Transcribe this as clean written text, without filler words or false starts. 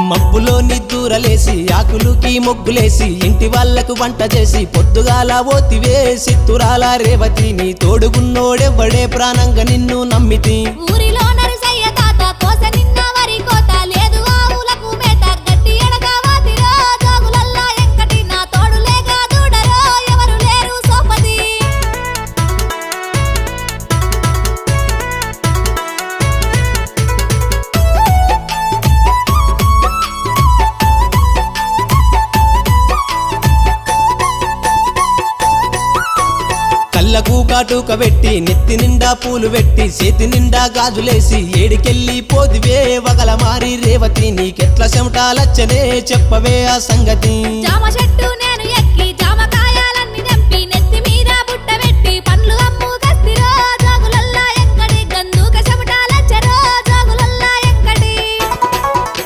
మబ్బులో నిద్దూరలేసి ఆకులుకి మొగ్గులేసి ఇంటి వాళ్లకు వంట చేసి పొద్దుగాల ఓతివే సిత్తురాల రేవతి నీ తోడుగున్నోడెవ్వడే ప్రాణంగా నిన్ను నమ్మితి ఊరిలో నరసయ్య తాత కోస నిన్న వరి కోత లేదు ఆవులకు మేత గట్టి ఎడగా వాతిరో జోగులల్లా ఎంకటి నా తోడు లేక దూడరో ఎవరు లేరు సోపతి కళ్ళకు కాటుక పెట్టి నెత్తి నిండా పూలు పెట్టి చేతి నిండా గాజులేసి ఏడికెళ్ళి పోదివే వగల మారి రేవతి నీకెట్ల చెమటాలచ్చనే చెప్పవే ఆ సంగతి జామ చెట్టు